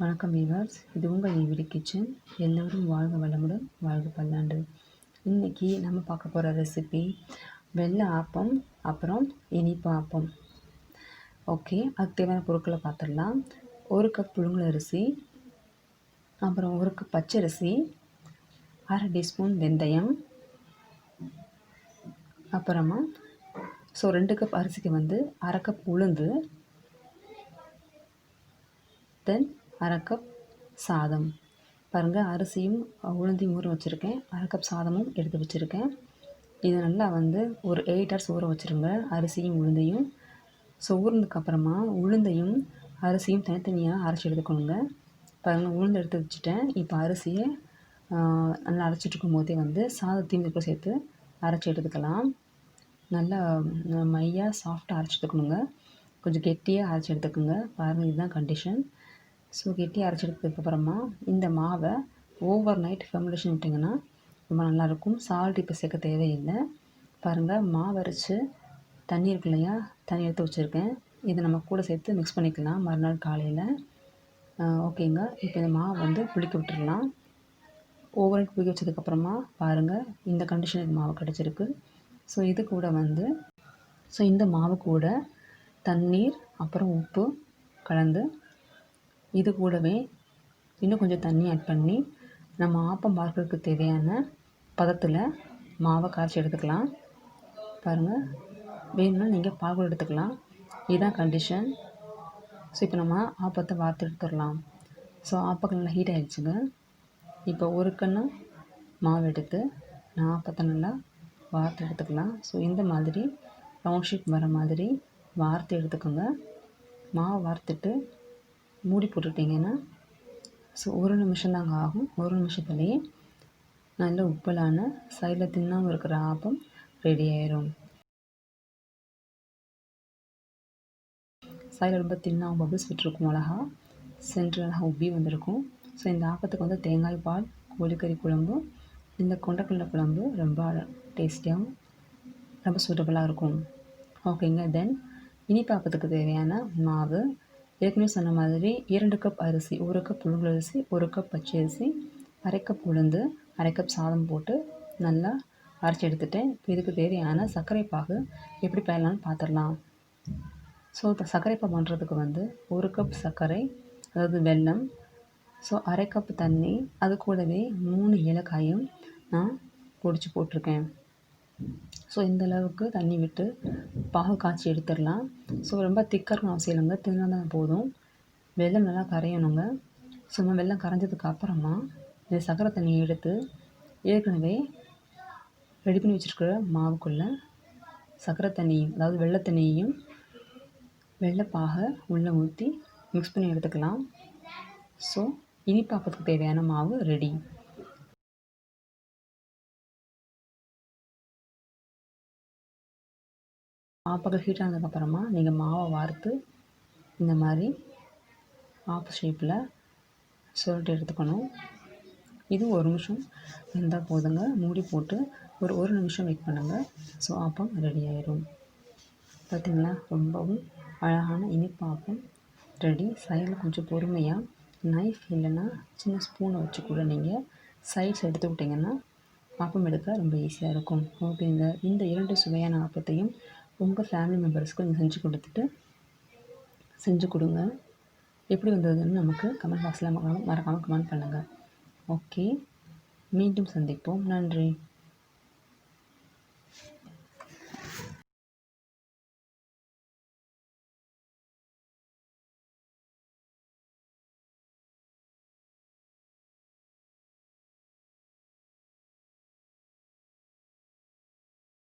வணக்கம் வீவர்ஸ், இது உங்கள் AVD கிச்சன். எல்லோரும் வாழ்க வளமுடன், வாழ்க பல்லாண்டு. இன்றைக்கி நம்ம பார்க்க போகிற ரெசிபி வெள்ளை ஆப்பம், அப்புறம் இனிப்பு ஆப்பம். ஓகே, அதுக்கு தேவையான பொருட்களை பார்த்துடலாம். 1 கப் புழுங்கல் அரிசி, அப்புறம் 1 கப் பச்சரிசி, 1/2 டீஸ்பூன் வெந்தயம், அப்புறமா 2 கப் அரிசிக்கு 1/2 கப் உளுந்து, தென் 1/2 கப் சாதம். பாருங்கள், அரிசியும் உளுந்தையும் ஊற வச்சுருக்கேன். 1/2 கப் சாதமும் எடுத்து வச்சுருக்கேன். இதை நல்லா ஒரு 8 ஹவர்ஸ் ஊற வச்சுருங்க, அரிசியும் உளுந்தையும். ஊறினதுக்கப்புறமா உளுந்தையும் அரிசியும் தனித்தனியாக அரைச்சி எடுத்துக்கணுங்க. பாருங்கள், உளுந்து எடுத்து வச்சுட்டேன். இப்போ அரிசியை நல்லா அரைச்சிட்ருக்கும் போதே சாதத்தையும் இதுக்கு சேர்த்து அரைச்சி எடுத்துக்கலாம். நல்லா மையாக சாஃப்டாக அரைச்சி எடுத்துக்கணுங்க. கொஞ்சம் கெட்டியாக அரைச்சி எடுத்துக்கோங்க. பாருங்கள், இதுதான் கண்டிஷன். கெட்டியாக அரைச்சி எடுத்ததுக்கப்புறமா இந்த மாவை ஓவர் நைட் ஃபெர்மெண்டேஷன் விட்டிங்கன்னா ரொம்ப நல்லாயிருக்கும். சால்ட் இப்போ சேர்க்க தேவையில்லை. பாருங்கள், மாவு அரைச்சி தண்ணி இருக்கு இல்லையா, தண்ணி எடுத்து வச்சுருக்கேன். இதை நம்ம கூட சேர்த்து மிக்ஸ் பண்ணிக்கலாம் மறுநாள் காலையில். ஓகேங்க, இப்போ இந்த மாவு புளிக்க விட்டுடலாம். ஓவர் நைட் புளிக்க வச்சதுக்கப்புறமா பாருங்கள், இந்த கண்டிஷனுக்கு மாவு கிடச்சிருக்கு. இது கூட இந்த மாவு கூட தண்ணீர் அப்புறம் உப்பு கலந்து, இது கூடவே இன்னும் கொஞ்சம் தண்ணி ஆட் பண்ணி நம்ம ஆப்பம் பார்க்கறதுக்கு தேவையான பதத்தில் மாவை காய்ச்சி எடுத்துக்கலாம். பாருங்கள், வேணும்னா நீங்கள் பாகு எடுத்துக்கலாம். இதுதான் கண்டிஷன். இப்போ நம்ம ஆப்பத்தை வார்த்து எடுத்துடலாம். ஆப்பக்கு நல்லா ஹீட் ஆகிடுச்சுங்க. இப்போ ஒரு கண்ணு மாவு எடுத்து நான் ஆப்பத்தை நல்லா வார்த்து எடுத்துக்கலாம். இந்த மாதிரி ரவுண்ட் ஷேப் வர மாதிரி வார்த்து எடுத்துக்கோங்க. மாவை வார்த்துட்டு மூடி போட்டுட்டிங்கன்னா ஒரு நிமிஷம் தாங்க ஆகும். ஒரு நிமிஷத்துலேயே நல்ல உப்பலான சைடில் தின்னாமல் இருக்கிற ஆப்பம் ரெடி ஆயிரும். சைடில் ரொம்ப தின்னாக பபிள்ஸ் விட்டுருக்கும், அழகா சென்டர் அழகாக உப்பி வந்திருக்கும். இந்த ஆப்பத்துக்கு தேங்காய் பால், கோழிக்கறி குழம்பு, இந்த கொண்டக்கடலை குழம்பு ரொம்ப டேஸ்டியாகவும் ரொம்ப சூட்டபுளாக இருக்கும். ஓகேங்க, தென் இனிப்பு ஆப்பத்துக்கு தேவையான மாவு ஏற்கனவே சொன்ன மாதிரி 2 கப் அரிசி, 1 கப் புழுங்கல் அரிசி, 1 கப் பச்சரிசி, 1/2 கப் உளுந்து, 1/2 கப் சாதம் போட்டு நல்லா அரைச்சி எடுத்துட்டேன். இப்போ இதுக்கு தேவையான சர்க்கரை பாகு எப்படி பண்ணலான்னு பார்த்துடலாம். இப்போ சர்க்கரை பாகு பண்ணுறதுக்கு 1 கப் சர்க்கரை, அதாவது வெல்லம், 1/2 கப் தண்ணி, அது கூடவே 3 ஏலக்காயும் நான் பொடிச்சு போட்டிருக்கேன். இந்த அளவுக்கு தண்ணி விட்டு பாகு காய்ச்சி எடுத்துடலாம். ரொம்ப திக்காக இருக்கணும் அவசியம் இல்லைங்க, தின்னா தான் போதும். வெல்லம் நல்லா கரையணுங்க. நம்ம வெல்லம் கரைஞ்சதுக்கு அப்புறமா இந்த சர்க்கரை தண்ணியை எடுத்து ஏற்கனவே ரெடி பண்ணி வச்சுருக்கிற மாவுக்குள்ளே சர்க்கரை தண்ணியும், அதாவது வெள்ளை தண்ணியையும் வெள்ளைப்பாகை உள்ளே ஊற்றி மிக்ஸ் பண்ணி எடுத்துக்கலாம். இனிப்பாப்பத்துக்கு தேவையான மாவு ரெடி. ஆப்பங்கள் ஹீட் ஆனதுக்கப்புறமா நீங்கள் மாவை வார்த்து இந்த மாதிரி ஆப் ஷேப்பில் சுருட்டி எடுத்துக்கணும். இது 1 நிமிஷம் வெந்தால் போதுங்க. மூடி போட்டு ஒரு நிமிஷம் வெயிட் பண்ணுங்கள். ஆப்பம் ரெடி ஆயிடும். பார்த்திங்களா, ரொம்பவும் அழகான இனிப்பு ஆப்பம் ரெடி. சைடில் கொஞ்சம் பொறுமையாக நைஃப் இல்லைன்னா சின்ன ஸ்பூனை வச்சு கூட நீங்கள் சைட்ஸ் எடுத்து விட்டிங்கன்னா ஆப்பம் எடுக்க ரொம்ப ஈஸியாக இருக்கும். ஓகேங்க, இந்த 2 சுவையான ஆப்பத்தையும் உங்கள் ஃபேமிலி மெம்பர்ஸ்க்கு நீங்கள் செஞ்சு கொடுங்க. எப்படி வந்ததுன்னு நமக்கு கமெண்ட் பாக்ஸில் மறக்காமல் கமெண்ட் பண்ணுங்கள். ஓகே, மீண்டும் சந்திப்போம். நன்றி.